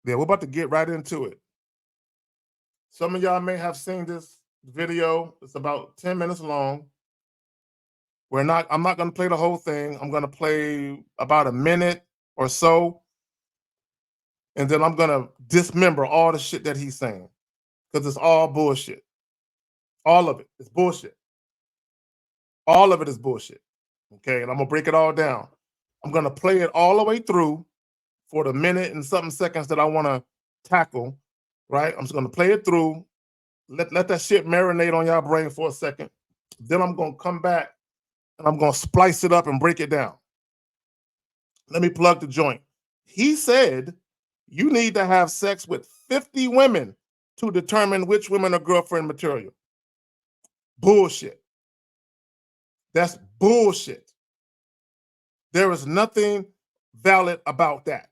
Yeah, we're about to get right into it. Some of y'all may have seen this video. It's about 10 minutes long. I'm not going to play the whole thing. I'm going to play about a minute or so. And then I'm going to dismember all the shit that he's saying. Because it's all bullshit. All of it is bullshit. All of it is bullshit. Okay, and I'm going to break it all down. I'm going to play it all the way through for the minute and something seconds that I want to tackle, right? I'm just going to play it through. Let that shit marinate on y'all brain for a second. Then I'm going to come back and I'm going to splice it up and break it down. Let me plug the joint. He said you need to have sex with 50 women to determine which women are girlfriend material. Bullshit. That's bullshit. There is nothing valid about that.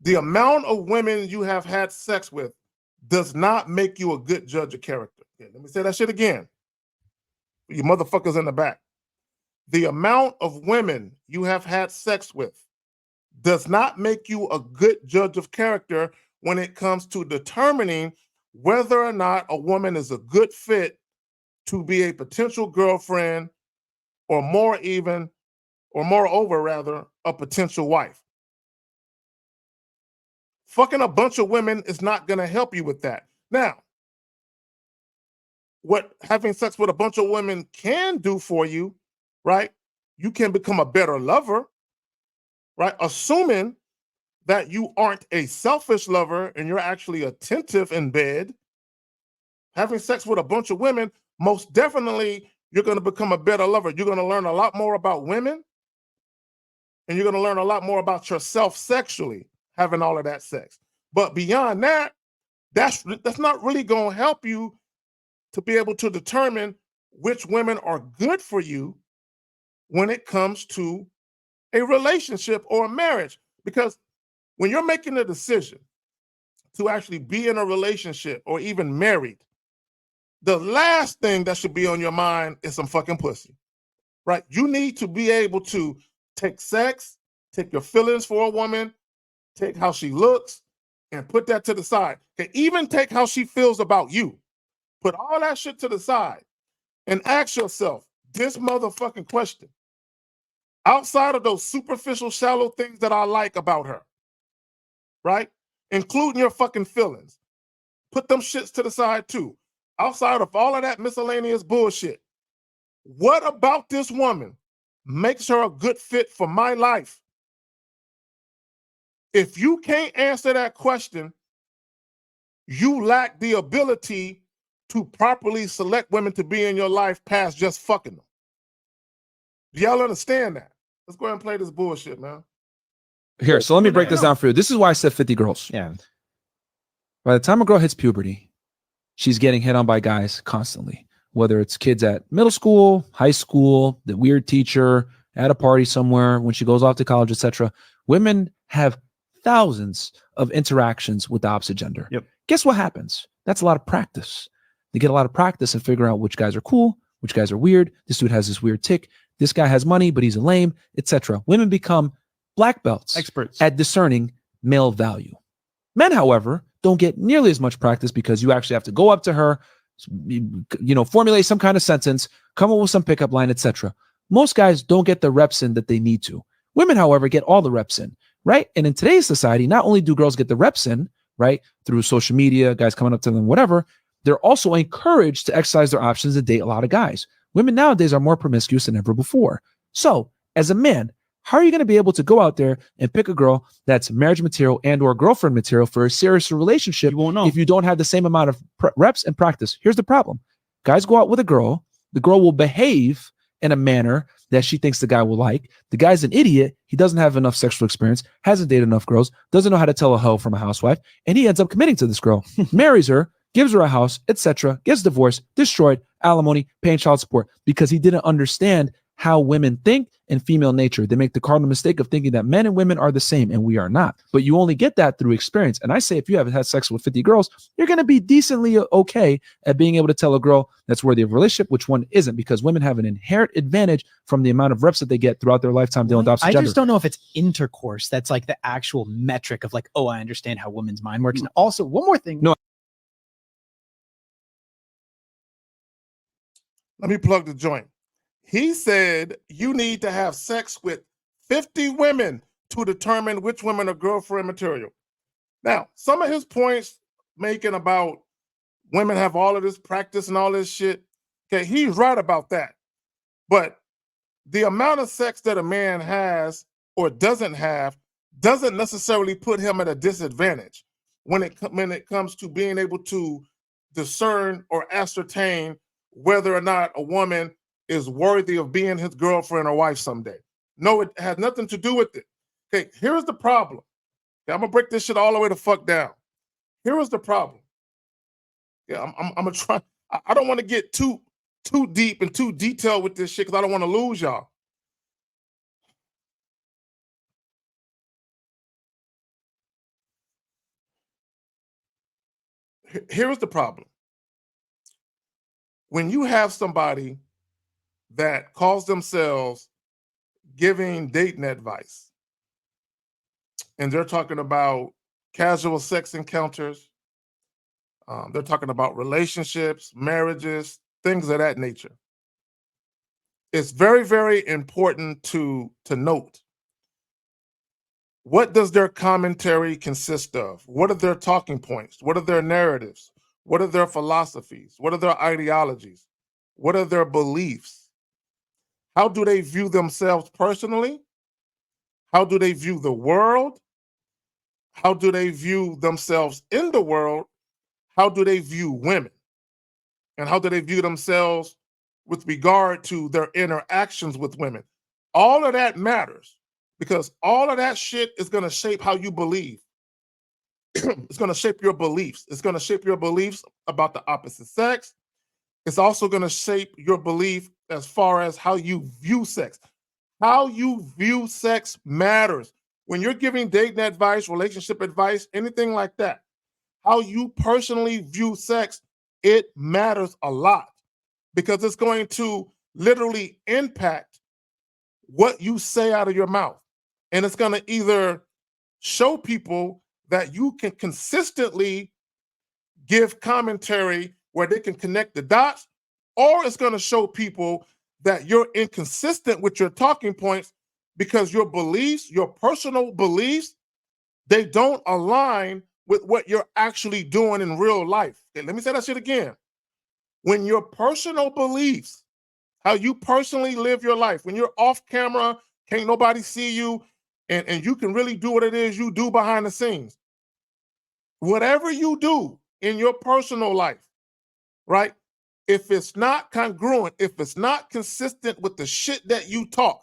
The amount of women you have had sex with does not make you a good judge of character. Okay, let me say that shit again. You motherfuckers in the back. The amount of women you have had sex with does not make you a good judge of character when it comes to determining whether or not a woman is a good fit to be a potential girlfriend or moreover, a potential wife. Fucking a bunch of women is not going to help you with that. Now, what having sex with a bunch of women can do for you, right? You can become a better lover, right? Assuming that you aren't a selfish lover and you're actually attentive in bed. Having sex with a bunch of women, most definitely you're going to become a better lover. You're going to learn a lot more about women and you're going to learn a lot more about yourself sexually, having all of that sex. But beyond that, that's not really going to help you to be able to determine which women are good for you when it comes to a relationship or a marriage. Because when you're making a decision to actually be in a relationship or even married, the last thing that should be on your mind is some fucking pussy, right? You need to be able to take sex, take your feelings for a woman, take how she looks, and put that to the side. Okay, even take how she feels about you. Put all that shit to the side and ask yourself this motherfucking question. Outside of those superficial, shallow things that I like about her, right? Including your fucking feelings. Put them shits to the side too. Outside of all of that miscellaneous bullshit, what about this woman makes her a good fit for my life? If you can't answer that question, you lack the ability to properly select women to be in your life past just fucking them. Do y'all understand that? Let's go ahead and play this bullshit, man. Here, so let me break this down for you. This is why I said 50 girls. Yeah. By the time a girl hits puberty, she's getting hit on by guys constantly, whether it's kids at middle school, high school, the weird teacher, at a party somewhere, when she goes off to college, etc. Women have thousands of interactions with the opposite gender. Yep. Guess what happens? That's a lot of practice. They get a lot of practice and figure out which guys are cool, which guys are weird. This dude has this weird tick. This guy has money, but he's a lame, etc. Women become black belts, experts at discerning male value. Men, however, don't get nearly as much practice because you actually have to go up to her, formulate some kind of sentence, come up with some pickup line, etc. Most guys don't get the reps in that they need to. Women, however, get all the reps in, right? And in today's society, not only do girls get the reps in, right, through social media, guys coming up to them, whatever, they're also encouraged to exercise their options and date a lot of guys. Women nowadays are more promiscuous than ever before. So, as a man, how are you going to be able to go out there and pick a girl that's marriage material and or girlfriend material for a serious relationship you won't know. If you don't have the same amount of reps and practice? Here's the problem. Guys go out with a girl. The girl will behave in a manner that she thinks the guy will like. The guy's an idiot. He doesn't have enough sexual experience, hasn't dated enough girls, doesn't know how to tell a hoe from a housewife, and he ends up committing to this girl, marries her, gives her a house, etc., gets divorced, destroyed, alimony, paying child support because he didn't understand how women think and female nature. They make the cardinal mistake of thinking that men and women are the same, and we are not. But you only get that through experience. And I say, if you haven't had sex with 50 girls, you're going to be decently okay at being able to tell a girl that's worthy of a relationship which one isn't, because women have an inherent advantage from the amount of reps that they get throughout their lifetime dealing with opposite I gender. just don't know if it's intercourse that's like the actual metric of like, oh, I understand how women's mind works. And also, one more thing. No. Let me plug the joint. He said you need to have sex with 50 women to determine which women are girlfriend material. Now, some of his points making about women have all of this practice and all this shit, okay, he's right about that. But the amount of sex that a man has or doesn't have doesn't necessarily put him at a disadvantage when it comes to being able to discern or ascertain whether or not a woman is worthy of being his girlfriend or wife someday. No, it has nothing to do with it. Okay, here's the problem. Okay, I'm gonna break this shit all the way the fuck down. Here is the problem. Yeah, I'm gonna try. I don't want to get too deep and too detailed with this shit because I don't want to lose y'all. Here's the problem. When you have somebody that calls themselves giving dating advice, and they're talking about casual sex encounters, they're talking about relationships, marriages, things of that nature. It's very, very important to note, what does their commentary consist of? What are their talking points? What are their narratives? What are their philosophies? What are their ideologies? What are their beliefs? How do they view themselves personally? How do they view the world? How do they view themselves in the world? How do they view women? And how do they view themselves with regard to their interactions with women? All of that matters because all of that shit is going to shape how you believe. It's going to shape your beliefs. It's going to shape your beliefs about the opposite sex. It's also going to shape your belief as far as how you view sex. How you view sex matters. When you're giving dating advice, relationship advice, anything like that, how you personally view sex, it matters a lot because it's going to literally impact what you say out of your mouth. And it's going to either show people that you can consistently give commentary where they can connect the dots, or it's going to show people that you're inconsistent with your talking points because your beliefs, your personal beliefs, they don't align with what you're actually doing in real life. Okay, let me say that shit again. When your personal beliefs, how you personally live your life, when you're off camera, can't nobody see you, and you can really do what it is you do behind the scenes. Whatever you do in your personal life, right? If it's not congruent, if it's not consistent with the shit that you talk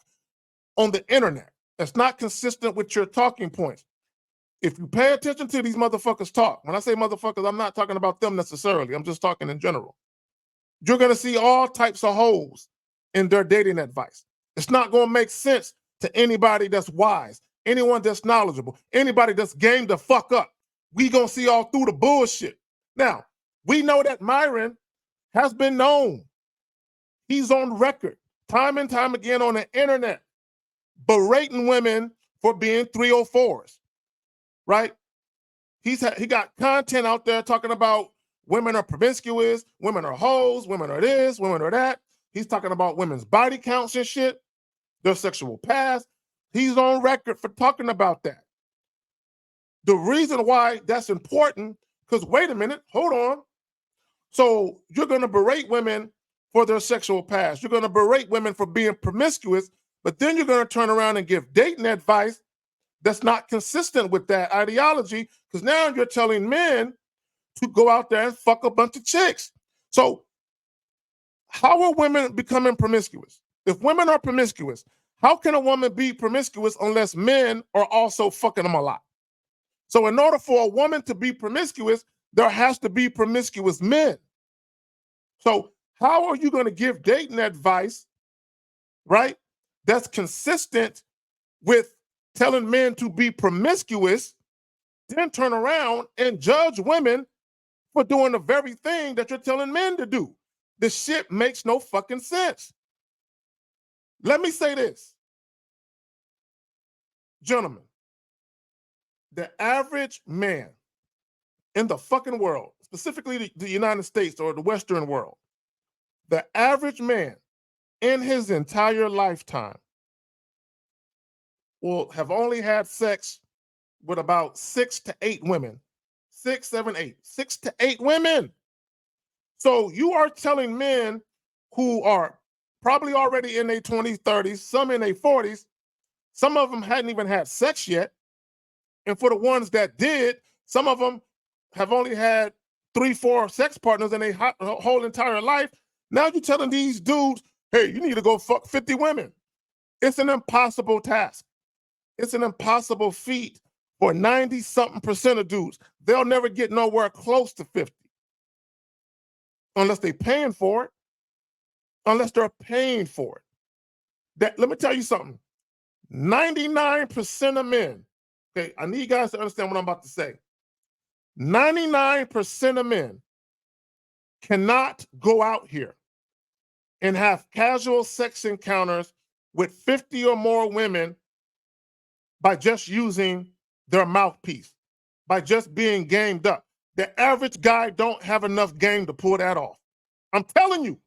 on the internet, it's not consistent with your talking points. If you pay attention to these motherfuckers talk, when I say motherfuckers, I'm not talking about them necessarily. I'm just talking in general. You're going to see all types of holes in their dating advice. It's not going to make sense to anybody that's wise, anyone that's knowledgeable, anybody that's game the fuck up. We going to see all through the bullshit. Now, we know that Myron has been known. He's on record time and time again on the internet berating women for being 304s, right? He got content out there talking about women are promiscuous, women are hoes, women are this, women are that. He's talking about women's body counts and shit, their sexual past. He's on record for talking about that. The reason why that's important, because wait a minute, hold on. So you're going to berate women for their sexual past. You're going to berate women for being promiscuous, but then you're going to turn around and give dating advice that's not consistent with that ideology, because now you're telling men to go out there and fuck a bunch of chicks. So how are women becoming promiscuous? If women are promiscuous, how can a woman be promiscuous unless men are also fucking them a lot? So in order for a woman to be promiscuous, there has to be promiscuous men. So how are you going to give dating advice right? That's consistent with telling men to be promiscuous, then turn around and judge women for doing the very thing that you're telling men to do. The shit makes no fucking sense. Let me say this. Gentlemen, the average man in the fucking world, specifically the United States or the Western world, the average man in his entire lifetime will have only had sex with about 6 to 8 women. 6, 7, 8. 6 to 8 women. So you are telling men who are probably already in their 20s, 30s, some in their 40s, some of them hadn't even had sex yet. And for the ones that did, some of them have only had 3, 4 sex partners in their whole entire life. Now you're telling these dudes, hey, you need to go fuck 50 women. It's an impossible task. It's an impossible feat for 90-something% of dudes. They'll never get nowhere close to 50 unless they're paying for it. Unless they're paying for it. Let me tell you something. 99% of men, okay, I need you guys to understand what I'm about to say. 99% of men cannot go out here and have casual sex encounters with 50 or more women by just using their mouthpiece, by just being gamed up. The average guy don't have enough game to pull that off. I'm telling you,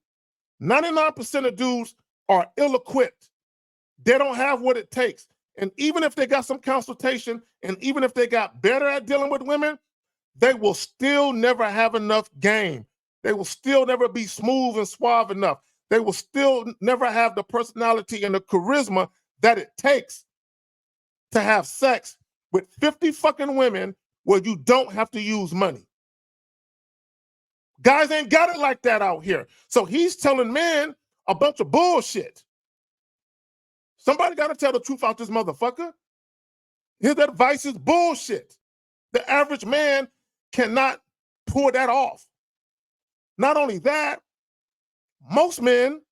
99% of dudes are ill-equipped. They don't have what it takes. And even if they got some consultation, and even if they got better at dealing with women, they will still never have enough game. They will still never be smooth and suave enough. They will still never have the personality and the charisma that it takes to have sex with 50 fucking women where you don't have to use money. Guys ain't got it like that out here. So he's telling men a bunch of bullshit. Somebody got to tell the truth out this motherfucker. His advice is bullshit. The average man cannot pull that off. Not only that, most men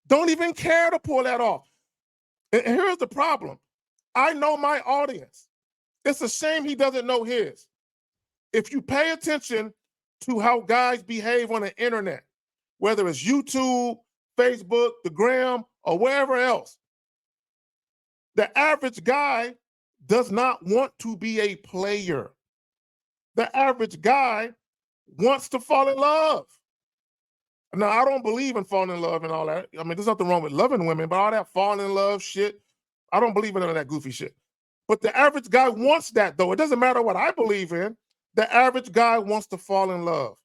don't even care to pull that off. And here's the problem. I know my audience. It's a shame he doesn't know his. If you pay attention to how guys behave on the internet, whether it's YouTube, Facebook, the gram, or wherever else, the average guy does not want to be a player. The average guy wants to fall in love. Now, I don't believe in falling in love and all that. I mean, there's nothing wrong with loving women, but all that falling in love shit, I don't believe in none of that goofy shit. But the average guy wants that, though. It doesn't matter what I believe in. The average guy wants to fall in love.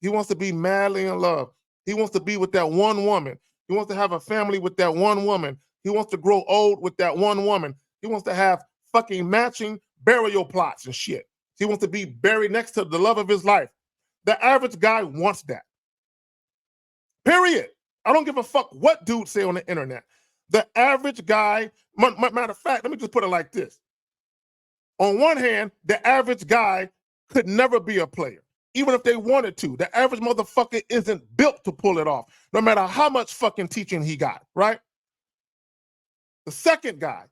He wants to be madly in love. He wants to be with that one woman. He wants to have a family with that one woman. He wants to grow old with that one woman. He wants to have fucking matching burial plots and shit. He wants to be buried next to the love of his life. The average guy wants that. Period. I don't give a fuck what dudes say on the internet. The average guy, matter of fact, let me just put it like this. On one hand, the average guy could never be a player, even if they wanted to. The average motherfucker isn't built to pull it off, no matter how much fucking teaching he got, right? The second guy,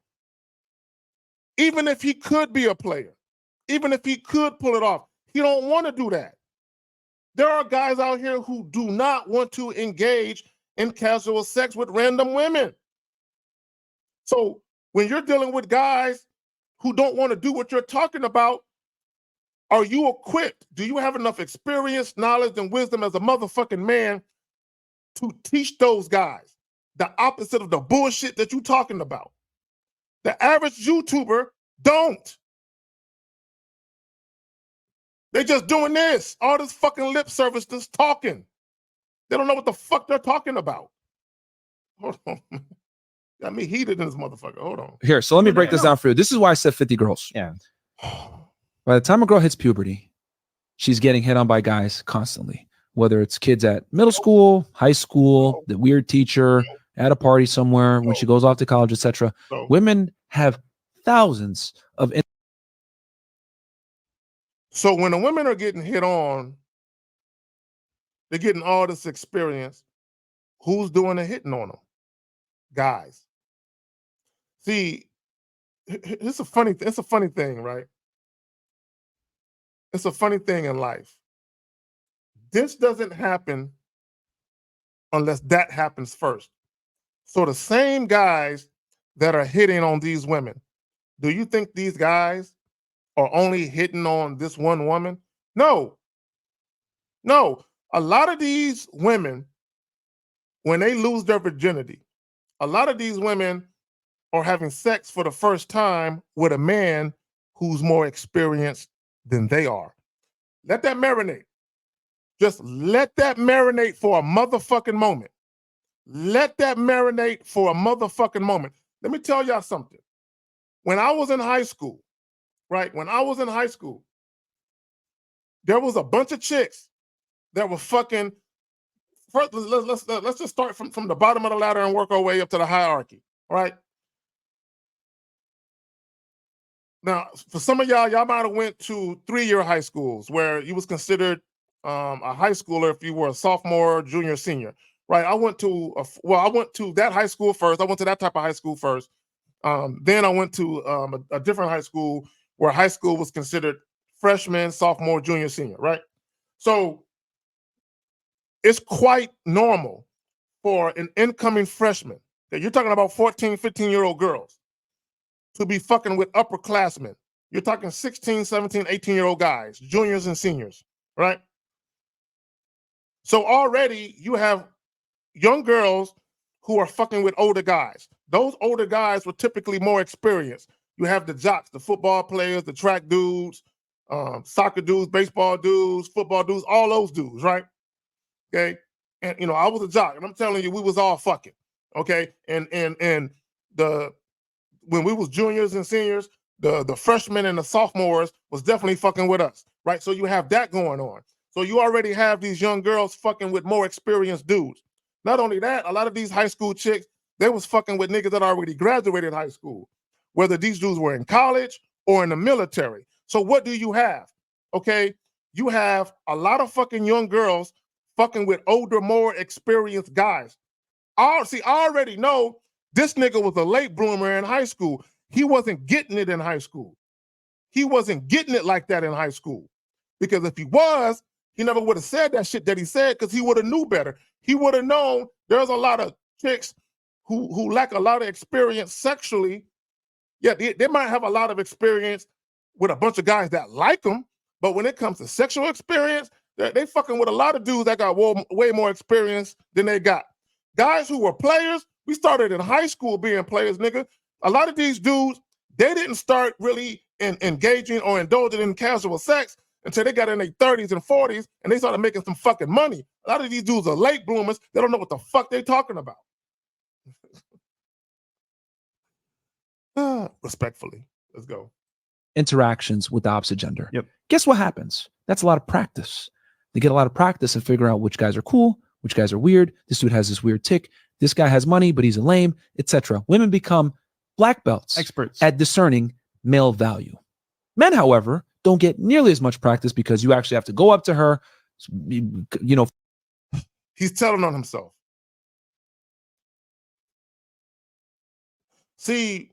even if he could be a player, even if he could pull it off, he don't want to do that. There are guys out here who do not want to engage in casual sex with random women. So when you're dealing with guys who don't want to do what you're talking about, are you equipped? Do you have enough experience, knowledge, and wisdom as a motherfucking man to teach those guys the opposite of the bullshit that you're talking about? The average YouTuber don't. They just doing this, all this fucking lip service, just talking. They don't know what the fuck they're talking about. Hold on. Got me heated in this motherfucker. Hold on. Here, so let me break this down for you. This is why I said 50 girls. Yeah. By the time a girl hits puberty, she's getting hit on by guys constantly, whether it's kids at middle school, high school, the weird teacher, at a party somewhere, when she goes off to college, etc. Women have thousands of. So when the women are getting hit on, they're getting all this experience. Who's doing the hitting on them? guys. See, it's a funny thing, right? It's a funny thing in life. This doesn't happen unless that happens first. So the same guys that are hitting on these women, do you think these guys are only hitting on this one woman? No. A lot of these women, when they lose their virginity, a lot of these women are having sex for the first time with a man who's more experienced than they are. Let that marinate. Just let that marinate for a motherfucking moment. Let that marinate for a motherfucking moment. Let me tell y'all something. When I was in high school, right? When I was in high school, there was a bunch of chicks that were fucking. First, let's just start from the bottom of the ladder and work our way up to the hierarchy. All right. Now, for some of y'all might have went to 3-year high schools where you was considered a high schooler if you were a sophomore, junior, senior. Right. I went to that high school first. I went to that type of high school first. Then I went to a different high school where high school was considered freshman, sophomore, junior, senior, right? So it's quite normal for an incoming freshman, that you're talking about 14, 15-year-old girls, to be fucking with upperclassmen. You're talking 16, 17, 18-year-old guys, juniors and seniors, right? So already you have young girls who are fucking with older guys. Those older guys were typically more experienced. You have the jocks, the football players, the track dudes, soccer dudes, baseball dudes, football dudes, all those dudes, right? Okay. And I was a jock, and I'm telling you, we was all fucking. Okay. And when we was juniors and seniors, the freshmen and the sophomores was definitely fucking with us, right? So you have that going on. So you already have these young girls fucking with more experienced dudes. Not only that, a lot of these high school chicks, they was fucking with niggas that already graduated high school, whether these dudes were in college or in the military. So what do you have? Okay, you have a lot of fucking young girls fucking with older, more experienced guys. I already know this nigga was a late bloomer in high school. He wasn't getting it in high school. He wasn't getting it like that in high school. Because if he was, he never would have said that shit that he said, because he would have knew better. He would have known there's a lot of chicks who lack a lot of experience sexually. Yeah, they might have a lot of experience with a bunch of guys that like them, but when it comes to sexual experience, they fucking with a lot of dudes that got way more experience than they got. Guys who were players, we started in high school being players, nigga. A lot of these dudes, they didn't start really engaging or indulging in casual sex until they got in their 30s and 40s and they started making some fucking money. A lot of these dudes are late bloomers. They don't know what the fuck they talking about. Respectfully, let's go. Interactions with the opposite gender. Yep. Guess what happens? That's a lot of practice. They get a lot of practice and figure out which guys are cool, which guys are weird. This dude has this weird tick. This guy has money, but he's a lame, etc. Women become black belts, Experts at discerning male value. Men, however, don't get nearly as much practice because you actually have to go up to her, He's telling on himself. See,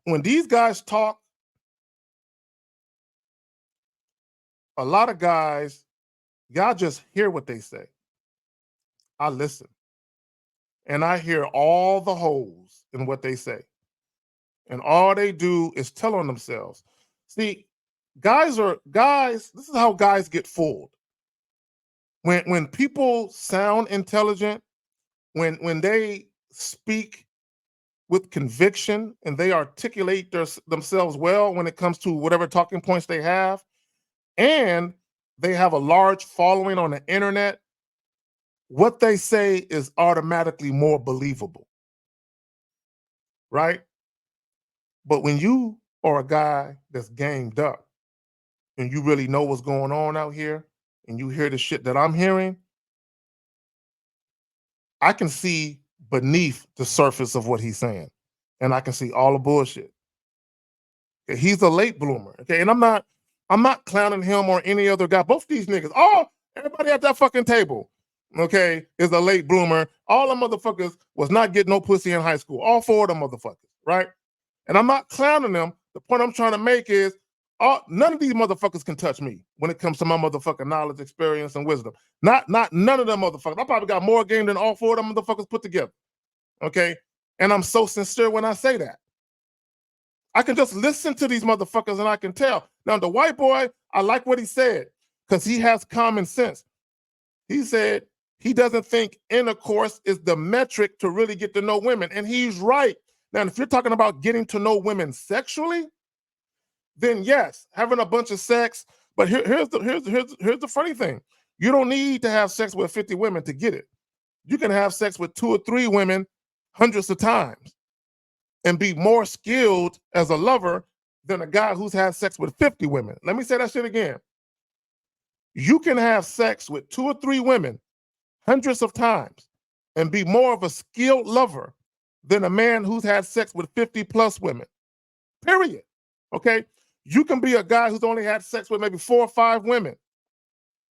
when these guys talk, a lot of guys, y'all just hear what they say. I listen. And I hear all the holes in what they say. And all they do is tell on themselves. See, guys, this is how guys get fooled. When people sound intelligent, when they speak with conviction and they articulate themselves well when it comes to whatever talking points they have, and they have a large following on the internet, what they say is automatically more believable, right? But when you are a guy that's gamed up and you really know what's going on out here and you hear the shit that I'm hearing, I can see beneath the surface of what he's saying. And I can see all the bullshit. Okay, he's a late bloomer. Okay, and I'm not clowning him or any other guy. Both these niggas, everybody at that fucking table. okay, is a late bloomer. All them motherfuckers was not getting no pussy in high school. All 4 of them motherfuckers, right? And I'm not clowning them. The point I'm trying to make is none of these motherfuckers can touch me when it comes to my motherfucking knowledge, experience, and wisdom. Not none of them motherfuckers. I probably got more game than all 4 of them motherfuckers put together. Okay? And I'm so sincere when I say that. I can just listen to these motherfuckers and I can tell. Now, the white boy, I like what he said because he has common sense. He said he doesn't think intercourse is the metric to really get to know women. And he's right. Now, if you're talking about getting to know women sexually, then yes, having a bunch of sex. But here's the funny thing. You don't need to have sex with 50 women to get it. You can have sex with 2 or 3 women hundreds of times and be more skilled as a lover than a guy who's had sex with 50 women. Let me say that shit again. You can have sex with 2 or 3 women hundreds of times and be more of a skilled lover than a man who's had sex with 50 plus women. Period. Okay? You can be a guy who's only had sex with maybe 4 or 5 women,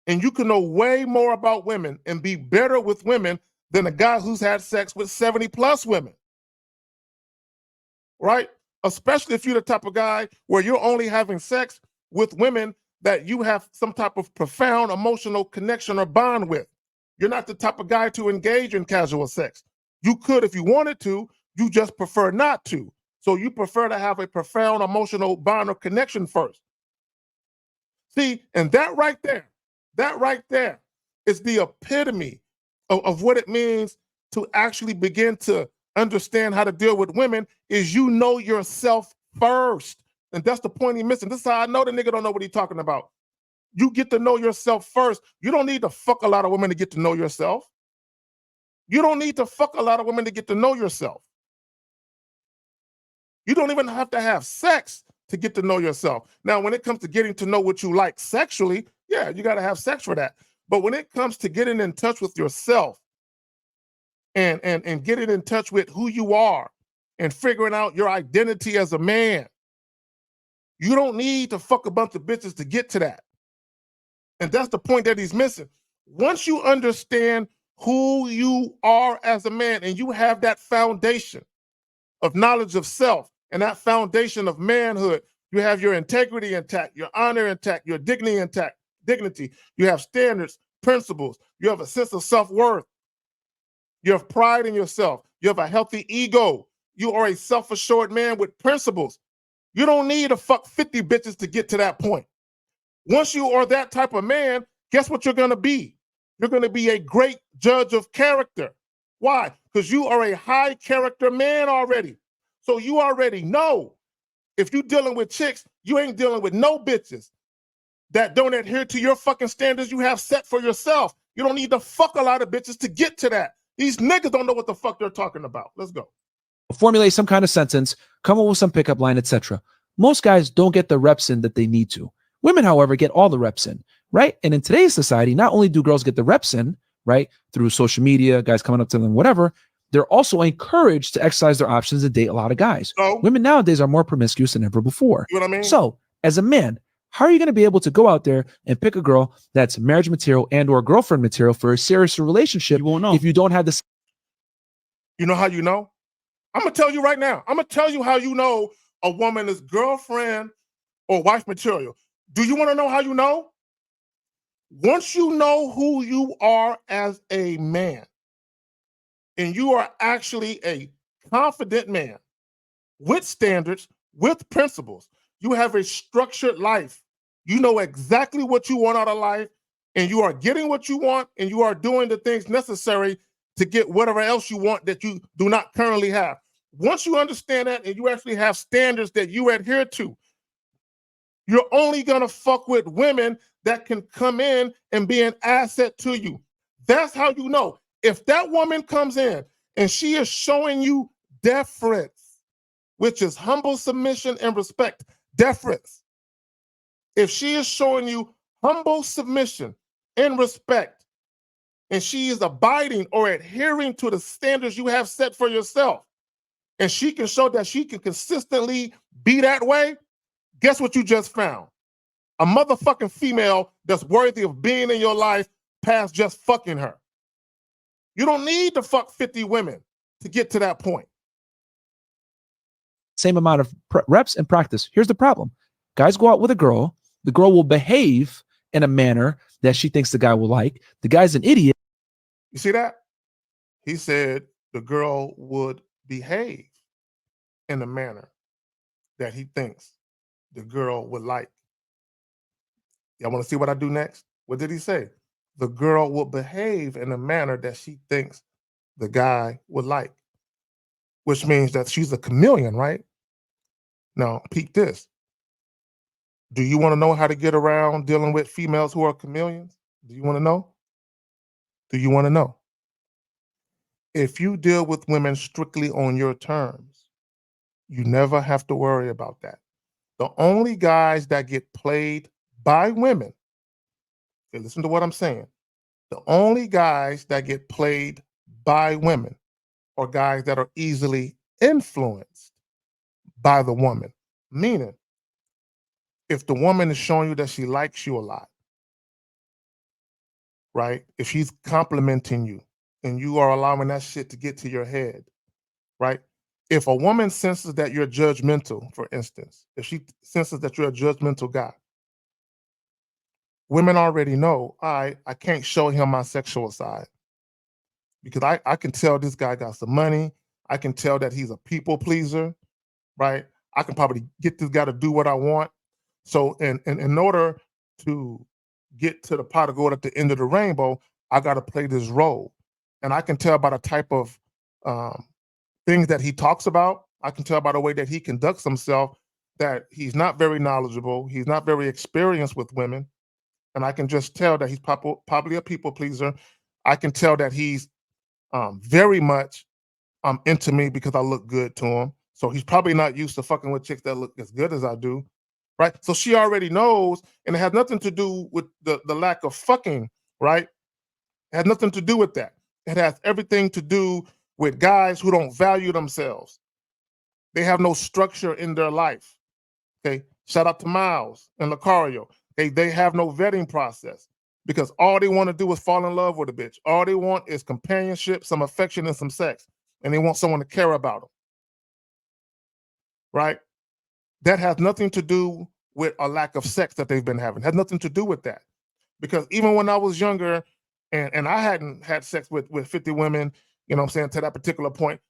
and you can know way more about women and be better with women than a guy who's had sex with 70 plus women. Right? Especially if you're the type of guy where you're only having sex with women that you have some type of profound emotional connection or bond with. You're not the type of guy to engage in casual sex. You could if you wanted to, you just prefer not to. So you prefer to have a profound emotional bond or connection first. See, and that right there is the epitome of what it means to actually begin to understand how to deal with women is you know yourself first. And that's the point he's missing. This is how I know the nigga don't know what he's talking about. You get to know yourself first. You don't need to fuck a lot of women to get to know yourself. You don't need to fuck a lot of women to get to know yourself. You don't even have to have sex to get to know yourself. Now, when it comes to getting to know what you like sexually, yeah, you got to have sex for that. But when it comes to getting in touch with yourself and getting in touch with who you are and figuring out your identity as a man, you don't need to fuck a bunch of bitches to get to that. And that's the point that he's missing. Once you understand who you are as a man and you have that foundation of knowledge of self and that foundation of manhood, you have your integrity intact, your honor intact, your dignity intact, you have standards, principles, you have a sense of self-worth, you have pride in yourself, you have a healthy ego, you are a self-assured man with principles. You don't need to fuck 50 bitches to get to that point. Once you are that type of man, guess what you're going to be? You're going to be a great judge of character. Why? Because you are a high character man already. So you already know if you're dealing with chicks, you ain't dealing with no bitches that don't adhere to your fucking standards you have set for yourself. You don't need to fuck a lot of bitches to get to that. These niggas don't know what the fuck they're talking about. Let's go. Formulate some kind of sentence, come up with some pickup line, etc. Most guys don't get the reps in that they need to. Women, however, get all the reps in, right? And in today's society, not only do girls get the reps in, right, through social media, guys coming up to them, whatever, they're also encouraged to exercise their options and date a lot of guys. So, women nowadays are more promiscuous than ever before. You know what I mean? So, as a man, how are you going to be able to go out there and pick a girl that's marriage material and or girlfriend material for a serious relationship You won't know. if you don't have this? You know how you know? I'm going to tell you right now. I'm going to tell you how you know a woman is girlfriend or wife material. Do you want to know how you know? Once you know who you are as a man, and you are actually a confident man with standards, with principles, you have a structured life. You know exactly what you want out of life, and you are getting what you want, and you are doing the things necessary to get whatever else you want that you do not currently have. Once you understand that and you actually have standards that you adhere to, you're only going to fuck with women that can come in and be an asset to you. That's how you know. If that woman comes in and she is showing you deference, which is humble submission and respect, deference. If she is showing you humble submission and respect, and she is abiding or adhering to the standards you have set for yourself, and she can show that she can consistently be that way, guess what you just found? A motherfucking female that's worthy of being in your life past just fucking her. You don't need to fuck 50 women to get to that point. Same amount of reps and practice. Here's the problem. Guys go out with a girl. The girl will behave in a manner that she thinks the guy will like. The guy's an idiot. You see that? He said the girl would behave in a manner that he thinks the girl would like. Y'all want to see what I do next? What did he say? The girl will behave in a manner that she thinks the guy would like, which means that she's a chameleon, right? Now, peep this. Do you want to know how to get around dealing with females who are chameleons? Do you want to know? Do you want to know? If you deal with women strictly on your terms, you never have to worry about that. The only guys that get played by women, okay, listen to what I'm saying. The only guys that get played by women are guys that are easily influenced by the woman. Meaning, if the woman is showing you that she likes you a lot, right? If she's complimenting you and you are allowing that shit to get to your head, right? If a woman senses that you're judgmental, for instance, if she senses that you're a judgmental guy, women already know, I can't show him my sexual side because I can tell this guy got some money. I can tell that he's a people pleaser, right? I can probably get this guy to do what I want. So in order to get to the pot of gold at the end of the rainbow, I got to play this role. And I can tell by the type of things that he talks about. I can tell by the way that he conducts himself that he's not very knowledgeable. He's not very experienced with women. And I can just tell that he's probably a people pleaser. I can tell that he's very much into me because I look good to him. So he's probably not used to fucking with chicks that look as good as I do. Right. So she already knows, and it has nothing to do with the lack of fucking, right? It has nothing to do with that. It has everything to do with guys who don't value themselves. They have no structure in their life. Okay. Shout out to Miles and Lucario. They have no vetting process because all they want to do is fall in love with a bitch. All they want is companionship, some affection, and some sex. And they want someone to care about them. Right? That has nothing to do with a lack of sex that they've been having. It has nothing to do with that. Because even when I was younger and I hadn't had sex with 50 women, you know what I'm saying, to that particular point,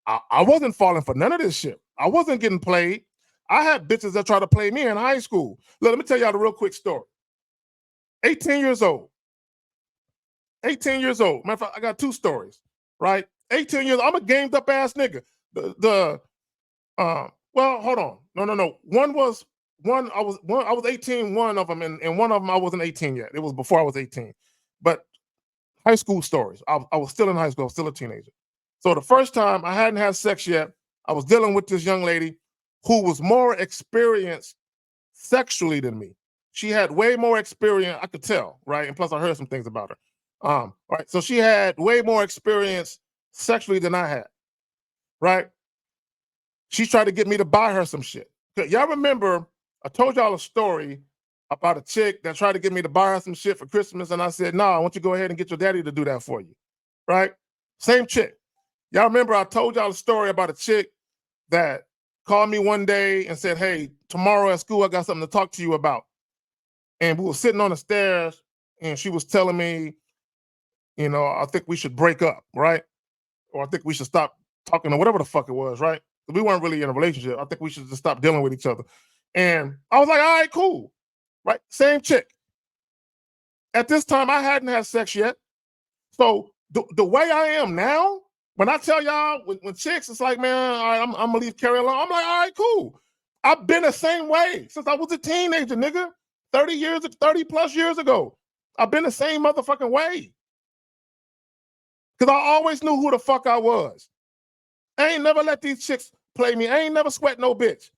I wasn't falling for none of this shit. I wasn't getting played. I had bitches that tried to play me in high school. Look, let me tell y'all the real quick story. 18 years old. 18 years old. Matter of fact, I got two stories, right? 18 years, I'm a gamed up ass nigga. Well, hold on. No. I was 18, one of them, and one of them I wasn't 18 yet. It was before I was 18. But high school stories. I was still in high school, I was still a teenager. So the first time I hadn't had sex yet, I was dealing with this young lady who was more experienced sexually than me. She had way more experience, I could tell, right? And plus I heard some things about her. All right. So she had way more experience sexually than I had, right? She tried to get me to buy her some shit. Y'all remember, I told y'all a story about a chick that tried to get me to buy her some shit for Christmas, and I said, no, I want you to go ahead and get your daddy to do that for you, right? Same chick. Y'all remember I told y'all a story about a chick that called me one day and said, hey, tomorrow at school, I got something to talk to you about. And we were sitting on the stairs, and she was telling me, you know, I think we should break up, right? Or I think we should stop talking or whatever the fuck it was, right? We weren't really in a relationship. I think we should just stop dealing with each other. And I was like, all right, cool. Right? Same chick. At this time, I hadn't had sex yet. So the way I am now, when I tell y'all, when chicks, it's like, man, all right, I'm going to leave Carrie alone. I'm like, all right, cool. I've been the same way since I was a teenager, nigga. 30 plus years ago. I've been the same motherfucking way. Because I always knew who the fuck I was. I ain't never let these chicks play me. I ain't never sweat no bitch.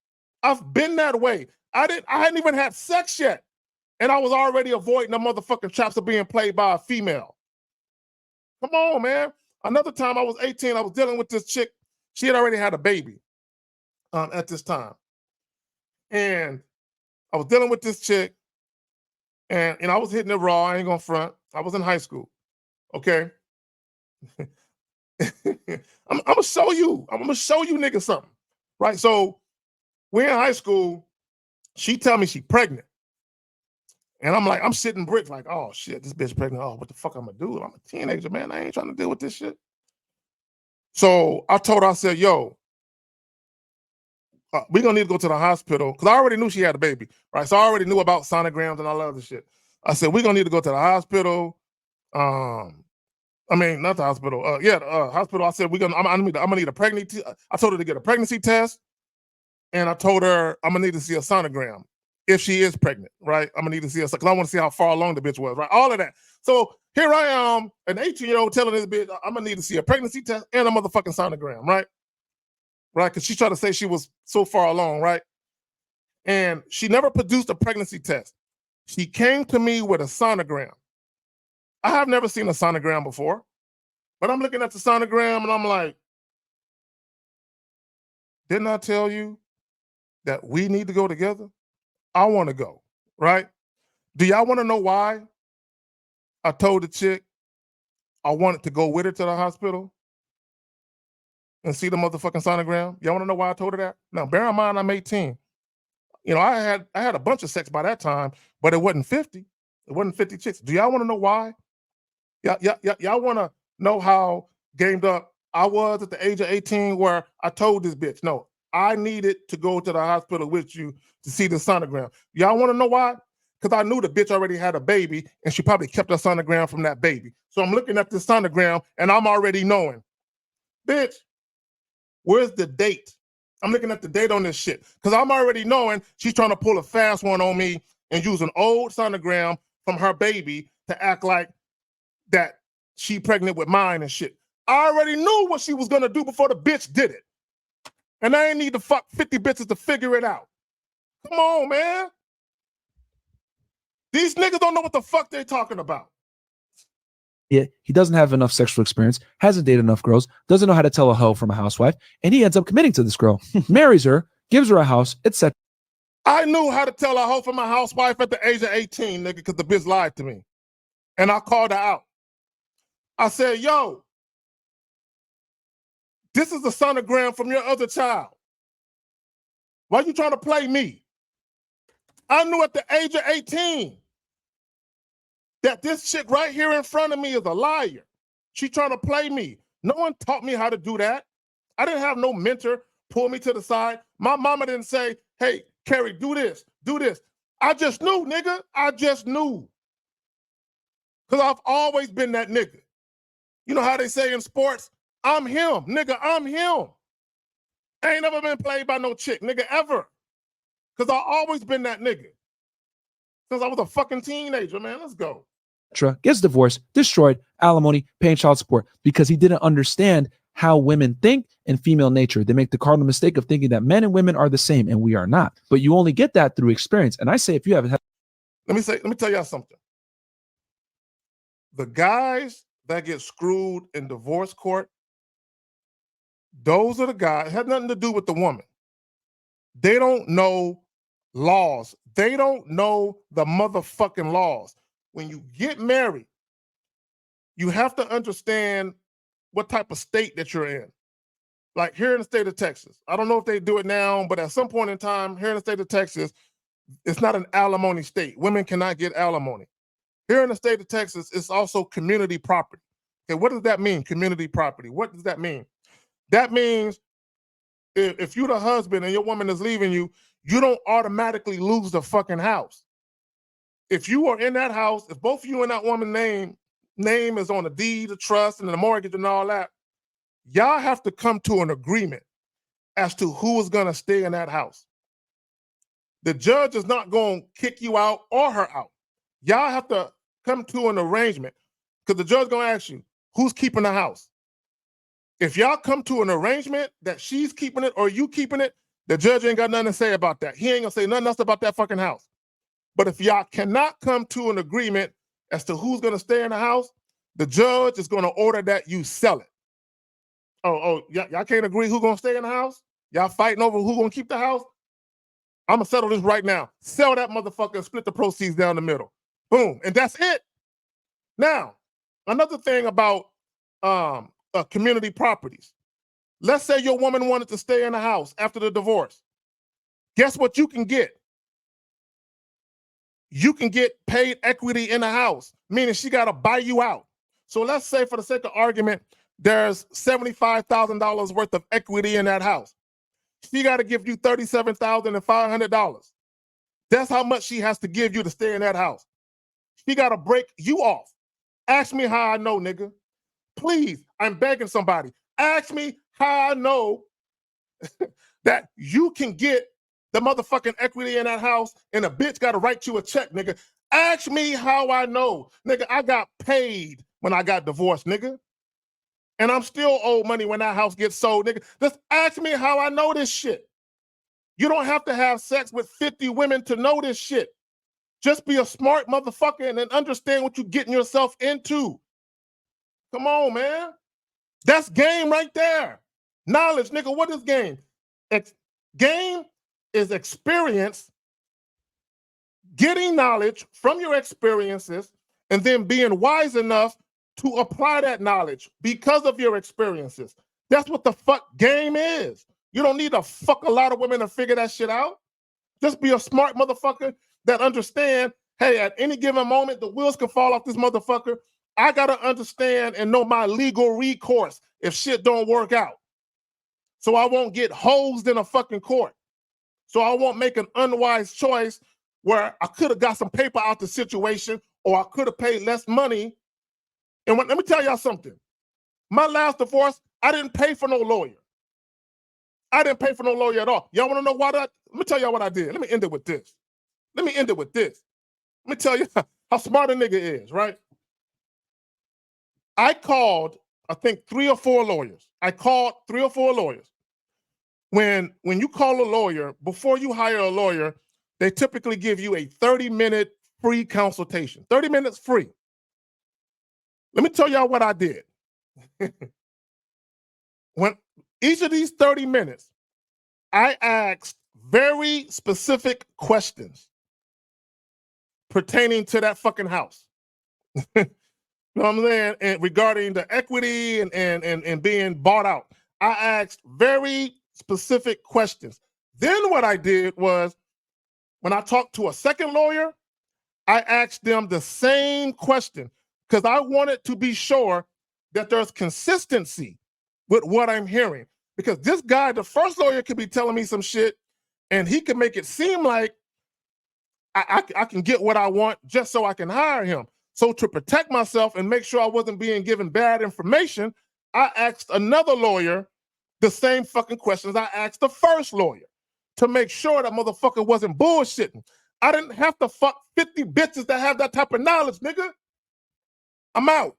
I've been that way. I hadn't even had sex yet. And I was already avoiding the motherfucking traps of being played by a female. Come on, man. Another time I was 18, I was dealing with this chick. She had already had a baby at this time. And I was dealing with this chick. And I was hitting it raw. I ain't gonna front. I was in high school. Okay. I'm gonna show you. I'm gonna show you niggas something. Right? So we're in high school. She tell me she pregnant. And I'm like, I'm sitting bricks like, oh shit, this bitch pregnant. Oh, what the fuck I'm gonna do? I'm a teenager, man. I ain't trying to deal with this shit. So I told her, I said, yo, we're gonna need to go to the hospital because I already knew she had a baby, right? So I already knew about sonograms and all that other shit. I said, we're gonna need to go to the hospital. I mean, not the hospital. Hospital. I said, I'm gonna need a pregnancy. I told her to get a pregnancy test, and I told her I'm gonna need to see a sonogram if she is pregnant, right? I'm gonna need to see because I want to see how far along the bitch was, right? All of that. So here I am, an 18-year-old telling this bitch I'm gonna need to see a pregnancy test and a motherfucking sonogram, right? Right? Because she tried to say she was so far along, right? And she never produced a pregnancy test. She came to me with a sonogram. I have never seen a sonogram before, but I'm looking at the sonogram and I'm like, didn't I tell you that we need to go together? I want to go, right? Do y'all want to know why I told the chick I wanted to go with her to the hospital and see the motherfucking sonogram? Y'all want to know why I told her that? Now, bear in mind, I'm 18. You know, I had a bunch of sex by that time, but it wasn't 50. It wasn't 50 chicks. Do y'all want to know why? Y'all want to know how gamed up I was at the age of 18 where I told this bitch, no, I needed to go to the hospital with you to see the sonogram. Y'all want to know why? Because I knew the bitch already had a baby and she probably kept her sonogram from that baby. So I'm looking at this sonogram and I'm already knowing, bitch, where's the date? I'm looking at the date on this shit because I'm already knowing she's trying to pull a fast one on me and use an old sonogram from her baby to act like that she pregnant with mine and shit. I already knew what she was gonna do before the bitch did it. And I ain't need to fuck 50 bitches to figure it out. Come on, man. These niggas don't know what the fuck they're talking about. Yeah, he doesn't have enough sexual experience, hasn't dated enough girls, doesn't know how to tell a hoe from a housewife, and he ends up committing to this girl, marries her, gives her a house, etc. I knew how to tell a hoe from a housewife at the age of 18, nigga, because the bitch lied to me. And I called her out. I said, yo, this is the sonogram from your other child. Why you trying to play me? I knew at the age of 18 that this chick right here in front of me is a liar. She trying to play me. No one taught me how to do that. I didn't have no mentor pull me to the side. My mama didn't say, hey, Carrie, do this, do this. I just knew, nigga. I just knew. Because I've always been that nigga. You know how they say in sports? I'm him, nigga, I'm him. I ain't never been played by no chick, nigga, ever. Because I've always been that nigga. Since I was a fucking teenager, man. Let's go. Gets divorced, destroyed, alimony, paying child support because he didn't understand how women think and female nature. They make the cardinal mistake of thinking that men and women are the same, and we are not. But you only get that through experience. And I say, if you haven't had, let me tell y'all something. The guys that get screwed in divorce court, those are the guys. It has nothing to do with the woman. They don't know laws. They don't know the motherfucking laws. When you get married, you have to understand what type of state that you're in. Like here in the state of Texas, I don't know if they do it now, but at some point in time, here in the state of Texas, it's not an alimony state. Women cannot get alimony. Here in the state of Texas, it's also community property. Okay, what does that mean, community property? What does that mean? That means if you're the husband and your woman is leaving you, you don't automatically lose the fucking house. If you are in that house, if both of you and that woman's name is on the deed, the trust, and the mortgage and all that, y'all have to come to an agreement as to who is going to stay in that house. The judge is not going to kick you out or her out. Y'all have to come to an arrangement because the judge is going to ask you, who's keeping the house? If y'all come to an arrangement that she's keeping it or you keeping it, the judge ain't got nothing to say about that. He ain't going to say nothing else about that fucking house. But if y'all cannot come to an agreement as to who's going to stay in the house, the judge is going to order that you sell it. Y'all can't agree who's going to stay in the house? Y'all fighting over who's going to keep the house? I'm going to settle this right now. Sell that motherfucker and split the proceeds down the middle. Boom. And that's it. Now, another thing about community properties. Let's say your woman wanted to stay in the house after the divorce. Guess what you can get? You can get paid equity in the house, meaning she got to buy you out. So let's say, for the sake of argument, there's $75,000 worth of equity in that house. She got to give you $37,500. That's how much she has to give you to stay in that house. She got to break you off. Ask me how I know, nigga. Please, I'm begging somebody. Ask me how I know that you can get the motherfucking equity in that house and a bitch got to write you a check, nigga. Ask me how I know. Nigga, I got paid when I got divorced, nigga. And I'm still owed money when that house gets sold, nigga. Just ask me how I know this shit. You don't have to have sex with 50 women to know this shit. Just be a smart motherfucker and then understand what you're getting yourself into. Come on, man. That's game right there. Knowledge, nigga. What is game? Game is experience, getting knowledge from your experiences, and then being wise enough to apply that knowledge because of your experiences. That's what the fuck game is. You don't need to fuck a lot of women to figure that shit out. Just be a smart motherfucker that understand, hey, at any given moment, the wheels can fall off this motherfucker. I got to understand and know my legal recourse if shit don't work out. So I won't get hosed in a fucking court. So I won't make an unwise choice where I could have got some paper out the situation or I could have paid less money. And let me tell y'all something. My last divorce, I didn't pay for no lawyer. I didn't pay for no lawyer at all. Y'all want to know why that? Let me tell y'all what I did. Let me end it with this. Let me tell you how smart a nigga is, right? I called, I think, 3 or 4 lawyers. When you call a lawyer, before you hire a lawyer, they typically give you a 30-minute free consultation. 30 minutes free. Let me tell y'all what I did. When each of these 30 minutes, I asked very specific questions pertaining to that fucking house. You know what I'm saying? And regarding the equity and being bought out. I asked very specific questions. Then what I did was, when I talked to a second lawyer, I asked them the same question because I wanted to be sure that there's consistency with what I'm hearing. Because this guy, the first lawyer, could be telling me some shit and he can make it seem like I can get what I want just so I can hire him. So to protect myself and make sure I wasn't being given bad information, I asked another lawyer the same fucking questions I asked the first lawyer to make sure that motherfucker wasn't bullshitting. I didn't have to fuck 50 bitches that have that type of knowledge, nigga. I'm out.